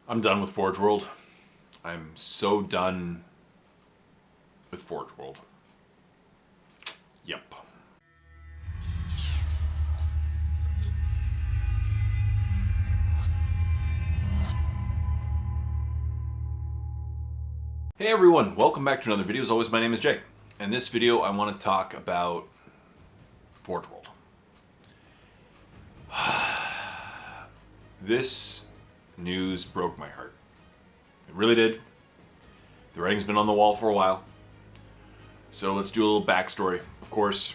I'm done with Forge World. I'm so done with Forge World. Yep. Hey everyone, welcome back to another video. As always, my name is Jay. In this video, I want to talk about Forge World. This news broke my heart. It really did. The writing's been on the wall for a while. So let's do a little backstory. Of course,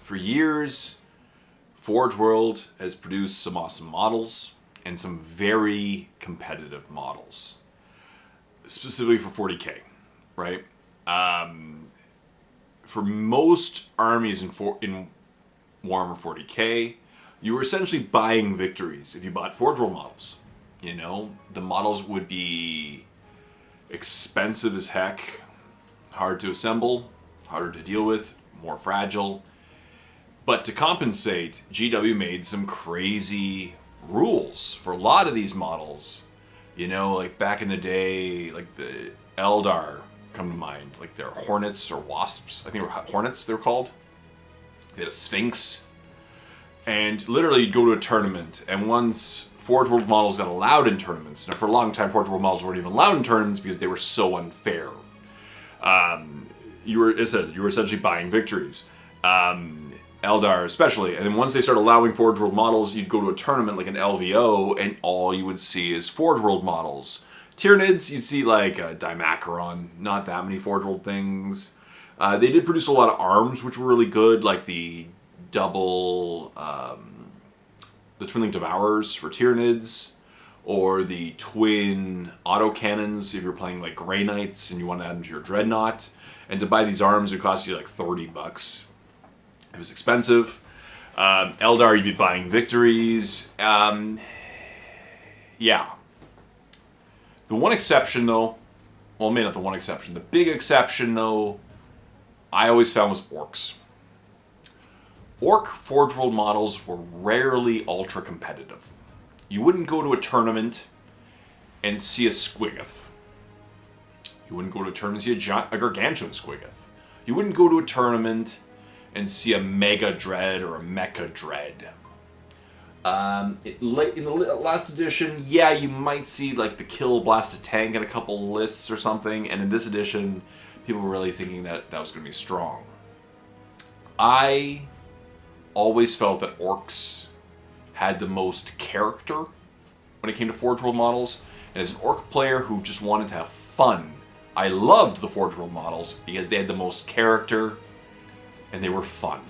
for years, Forge World has produced some awesome models and some very competitive models. Specifically for 40k, right? For most armies in Warhammer 40k, you were essentially buying victories if you bought Forge World models. You know, the models would be expensive as heck, hard to assemble, harder to deal with, more fragile. But to compensate, GW made some crazy rules for a lot of these models. You know, like back in the day, like the Eldar come to mind. Like they're Hornets or Wasps. I think Hornets they're called. They had a Sphinx. And literally you'd go to a tournament, and once Forge World models got allowed in tournaments, and for a long time Forge World models weren't even allowed in tournaments because they were so unfair. You were essentially buying victories. Eldar especially, and then once they start allowing Forge World models, you'd go to a tournament like an LVO, and all you would see is Forge World models. Tyranids, you'd see like Dimacaron, not that many Forge World things. They did produce a lot of arms, which were really good, like the double, the Twin Link Devourers for Tyranids, or the twin autocannons if you're playing like Grey Knights and you want to add them to your Dreadnought. And to buy these arms, it cost you like $30. It was expensive. Eldar, you'd be buying victories. Yeah. The one exception, though, well, maybe not the one exception. The big exception, though, I always found was Orks. Ork Forgeworld models were rarely ultra competitive. You wouldn't go to a tournament and see a Squiggoth. You wouldn't go to a tournament and see a Gargantuan Squiggoth. You wouldn't go to a tournament and see a Mega Dread or a Mecha Dread. In the last edition, yeah, you might see like the Kill Blast a Tank in a couple lists or something, and in this edition, people were really thinking that that was going to be strong. I always felt that Orks had the most character when it came to Forge World models, and as an Ork player who just wanted to have fun, I loved the Forge World models because they had the most character and they were fun.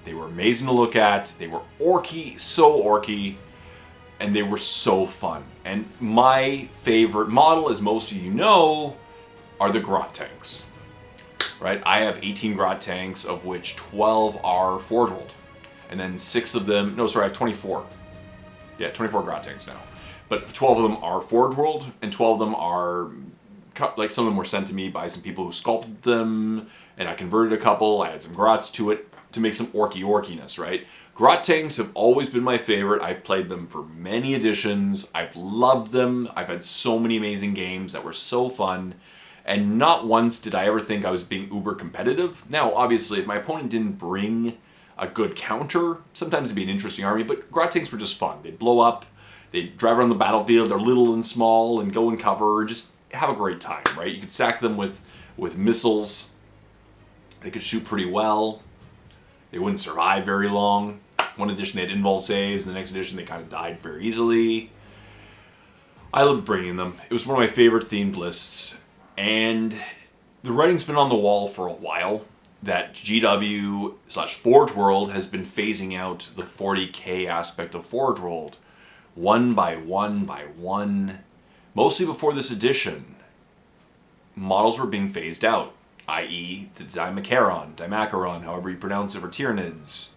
They were amazing to look at. They were orky, so orky, and they were so fun. And my favorite model, as most of you know, are the Grot tanks. Right? I have 18 Grot tanks, of which 12 are Forge World. And then 6 of them, no, sorry, I have 24. Yeah, 24 Grot tanks now. But 12 of them are Forge World, and 12 of them are, like, some of them were sent to me by some people who sculpted them, and I converted a couple, I added some Grots to it to make some orkiness, right? Grot tanks have always been my favorite. I've played them for many editions. I've loved them. I've had so many amazing games that were so fun, and not once did I ever think I was being uber competitive. Now, obviously, if my opponent didn't bring a good counter, sometimes it'd be an interesting army, but Grot tanks were just fun. They'd blow up, they'd drive around the battlefield, they're little and small, and go and cover, just have a great time, right? You could stack them with missiles. They could shoot pretty well. They wouldn't survive very long. One edition they had invul saves, the next edition they kind of died very easily. I loved bringing them. It was one of my favorite themed lists, and the writing's been on the wall for a while that GW/Forge World has been phasing out the 40k aspect of Forge World one by one. Mostly before this edition, models were being phased out, i.e. the Dimacaron, however you pronounce it for Tyranids,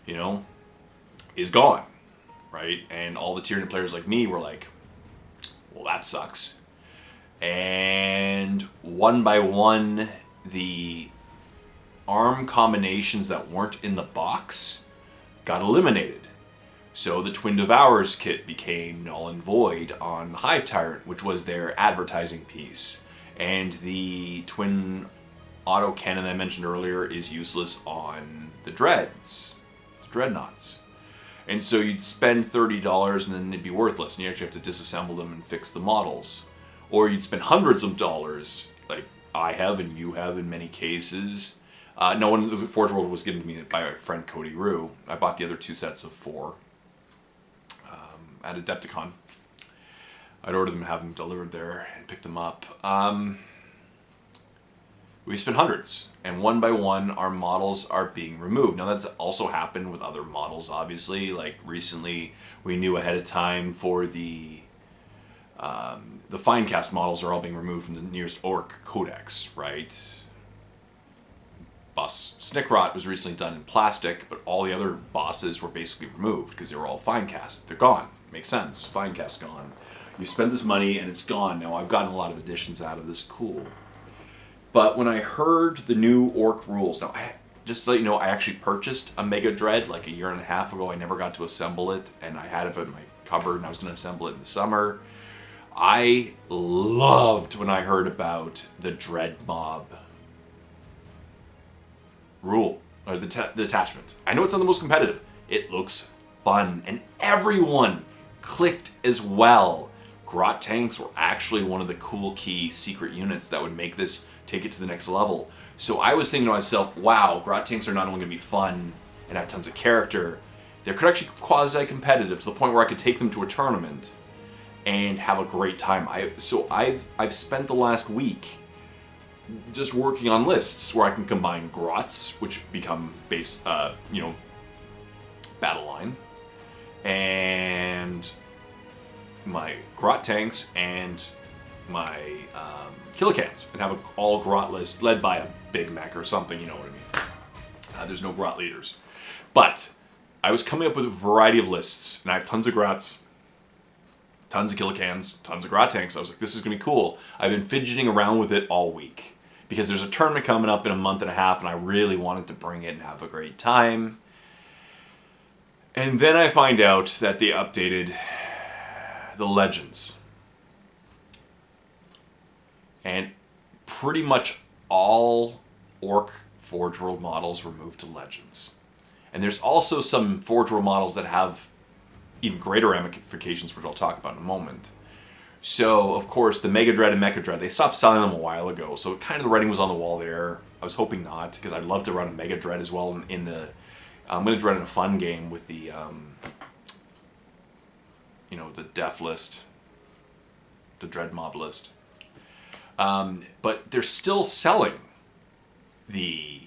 you know, is gone, right? And all the Tyranid players like me were like, well, that sucks. And one by one, the arm combinations that weren't in the box got eliminated. So the Twin Devourers kit became null and void on the Hive Tyrant, which was their advertising piece. And the Twin Autocannon I mentioned earlier is useless on the Dreads, the Dreadnoughts. And so you'd spend $30 and then it'd be worthless, and you actually have to disassemble them and fix the models. Or you'd spend hundreds of dollars, like I have and you have in many cases. No one, the Forge World was given to me by my friend Cody Rue. I bought the other 2 sets of 4 at Adepticon. I'd order them and have them delivered there and pick them up. We spent hundreds, and one by one our models are being removed. Now that's also happened with other models, obviously. Like recently we knew ahead of time for the Finecast models are all being removed from the nearest Ork Codex, right? Boss Snickrot was recently done in plastic, but all the other bosses were basically removed because they were all Finecast. They're gone. Makes sense. Finecast gone. You spend this money and it's gone. Now I've gotten a lot of additions out of this. Cool. But when I heard the new Ork rules, now just to let you know, I actually purchased a Mega Dread like a year and a half ago. I never got to assemble it, and I had it in my cupboard, and I was going to assemble it in the summer. I loved when I heard about the Dread Mob rule, or the attachment. I know it's not the most competitive. It looks fun, and everyone clicked as well. Grot tanks were actually one of the cool key secret units that would make this take it to the next level. So I was thinking to myself, wow, Grot tanks are not only going to be fun and have tons of character, they're actually quasi-competitive to the point where I could take them to a tournament and have a great time. I've spent the last week just working on lists where I can combine Grots, which become base, battle line, and my Grot tanks and my Killicans, and have an all Grot list led by a Big Mac or something, you know what I mean. There's no Grot leaders. But I was coming up with a variety of lists, and I have tons of Grots, tons of Killicans, tons of Grot tanks. I was like, this is going to be cool. I've been fidgeting around with it all week because there's a tournament coming up in a month and a half, and I really wanted to bring it and have a great time. And then I find out that they updated the Legends. And pretty much all Ork Forgeworld models were moved to Legends. And there's also some Forgeworld models that have even greater ramifications, which I'll talk about in a moment. So, of course, the Mega Dread and Mecha Dread, they stopped selling them a while ago, so kind of the writing was on the wall there. I was hoping not, because I'd love to run a Mega Dread as well in the... I'm going to dread in a fun game with the, the Def list, the Dread Mob list. But they're still selling the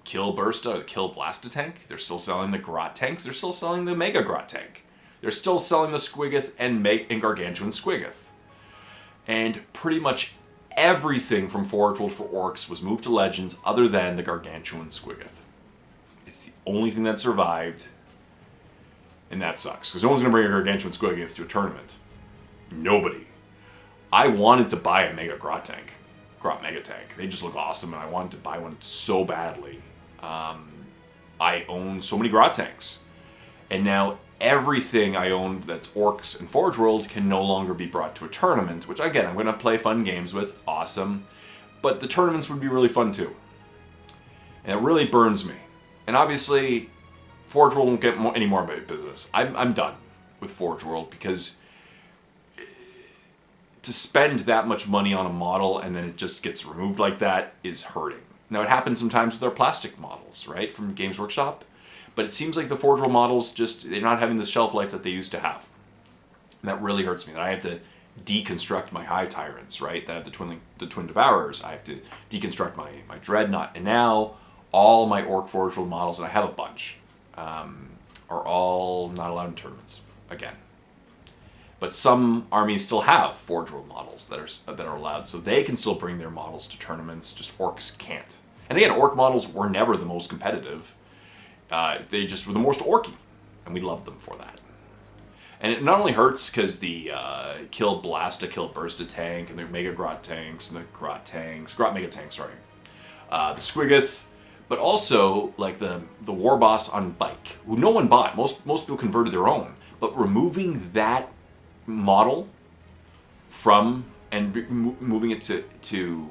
Kill Bursta or the Kill Blasta tank. They're still selling the Grot tanks. They're still selling the Mega Grot tank. They're still selling the Squiggoth and Gargantuan Squiggoth. And pretty much everything from Forge World for Orcs was moved to Legends other than the Gargantuan Squiggoth. It's the only thing that survived, and that sucks, because no one's going to bring a Gargantuan Squiggoth to a tournament. Nobody. I wanted to buy a Mega Grot tank, Grot Mega tank. They just look awesome, and I wanted to buy one so badly. I own so many Grot tanks, and now everything I own that's Orcs and Forge World can no longer be brought to a tournament, which, again, I'm going to play fun games with. Awesome. But the tournaments would be really fun, too. And it really burns me. And obviously, Forge World won't get any more of my business. I'm done with Forge World, because to spend that much money on a model and then it just gets removed like that is hurting. Now, it happens sometimes with our plastic models, right, from Games Workshop. But it seems like the Forge World models they're not having the shelf life that they used to have. And that really hurts me, that I have to deconstruct my Hive Tyrants, right? That I have the Twin Devourers. I have to deconstruct my Dreadnought. And now all my Ork Forge World models, and I have a bunch, are all not allowed in tournaments again. But some armies still have Forge World models that are allowed, so they can still bring their models to tournaments. Just Orcs can't. And again, Orc models were never the most competitive. They just were the most orky, and we loved them for that. And it not only hurts because the Kill Blasta, Kill Bursta tank, and the Mega Grot tanks, and the Grot Mega tanks, the Squiggoth, but also like the war boss on bike, who no one bought. Most people converted their own, but removing that model from and moving it to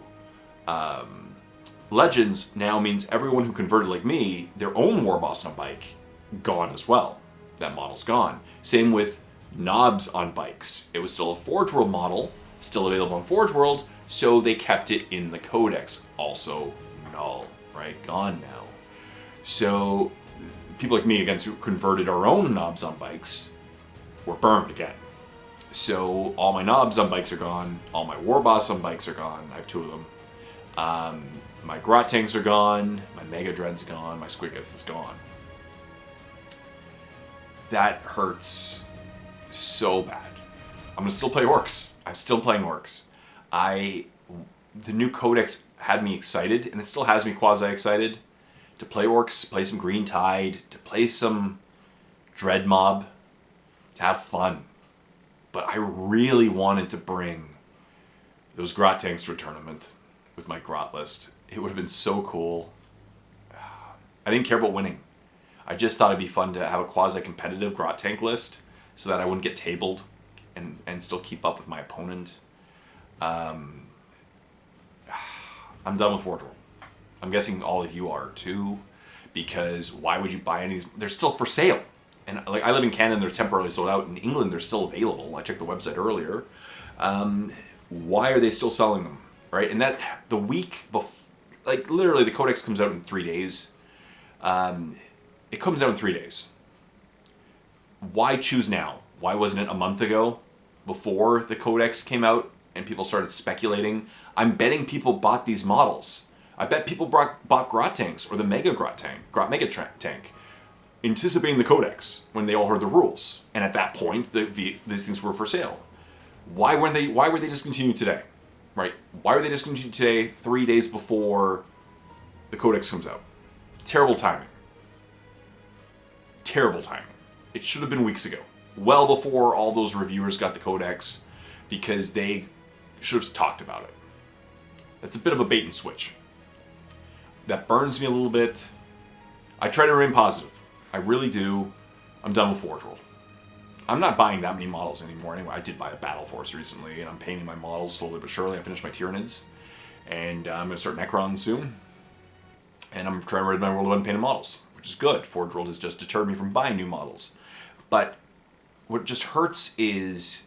Legends now means everyone who converted like me, their own war boss on a bike, gone as well. That model's gone. Same with knobs on bikes. It was still a Forge World model, still available on Forge World, so they kept it in the codex. Also null, right? Gone now. So people like me, again, who converted our own knobs on bikes, were burned again. So all my knobs on bikes are gone. All my war boss on bikes are gone. I have 2 of them. My Grot Tanks are gone. My Mega Dread's gone. My Squiggoth is gone. That hurts so bad. I'm gonna still play Orcs. I'm still playing Orcs. The new codex had me excited, and it still has me quasi-excited to play Orcs, play some Green Tide, to play some Dread Mob, to have fun. But I really wanted to bring those Grot Tanks to a tournament with my Grot list. It would have been so cool. I didn't care about winning. I just thought it'd be fun to have a quasi-competitive Grot Tank list so that I wouldn't get tabled and still keep up with my opponent. I'm done with Forge World. I'm guessing all of you are too, because why would you buy any of these? They're still for sale. And like, I live in Canada and they're temporarily sold out. In England, they're still available. I checked the website earlier. Why are they still selling them, right? And that the week before, like literally the codex comes out in 3 days. It comes out in 3 days. Why choose now? Why wasn't it a month ago before the codex came out and people started speculating? I'm betting people bought these models. I bet people bought Grot Tanks or the Mega Grot Tank, Tank, anticipating the codex when they all heard the rules. And at that point, these things were for sale. Why were they discontinued today? Right? Why were they discontinued today, 3 days before the codex comes out? Terrible timing. Terrible timing. It should have been weeks ago. Well before all those reviewers got the codex, because they should have talked about it. That's a bit of a bait and switch. That burns me a little bit. I try to remain positive. I really do. I'm done with Forge World. I'm not buying that many models anymore anyway. I did buy a Battle Force recently, and I'm painting my models slowly but surely. I finished my Tyranids, and I'm going to start Necron soon. And I'm trying to rid my world of unpainted models, which is good. Forge World has just deterred me from buying new models. But what just hurts is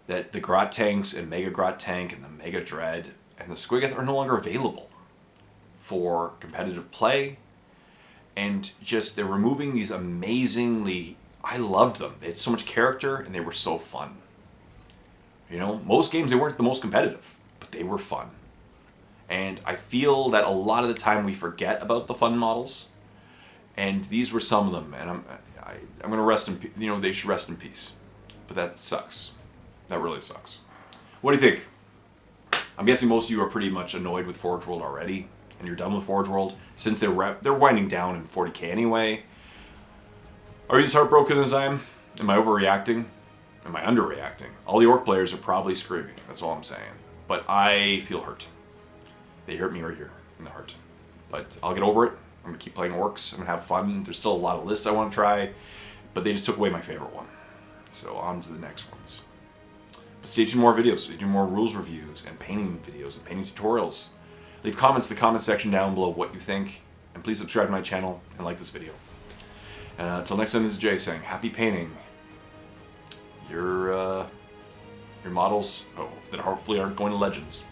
that the Grot Tanks and Mega Grot Tank and the Mega Dread and the Squiggoth are no longer available for competitive play. And just, they're removing these amazingly... I loved them. They had so much character, and they were so fun. You know, most games, they weren't the most competitive, but they were fun. And I feel that a lot of the time we forget about the fun models, and these were some of them. And I'm going to rest in peace. You know, they should rest in peace. But that sucks. That really sucks. What do you think? I'm guessing most of you are pretty much annoyed with Forge World already, and you're done with Forge World, since they're winding down in 40k anyway. Are you as heartbroken as I am? Am I overreacting? Am I underreacting? All the Orc players are probably screaming. That's all I'm saying. But I feel hurt. They hurt me right here in the heart. But I'll get over it. I'm going to keep playing Orcs. I'm going to have fun. There's still a lot of lists I want to try, but they just took away my favorite one. So on to the next ones. But stay tuned for more videos. We do more rules reviews and painting videos and painting tutorials. Leave comments in the comment section down below what you think. And please subscribe to my channel and like this video. Until next time, this is Jay saying, happy painting your models that hopefully aren't going to Legends.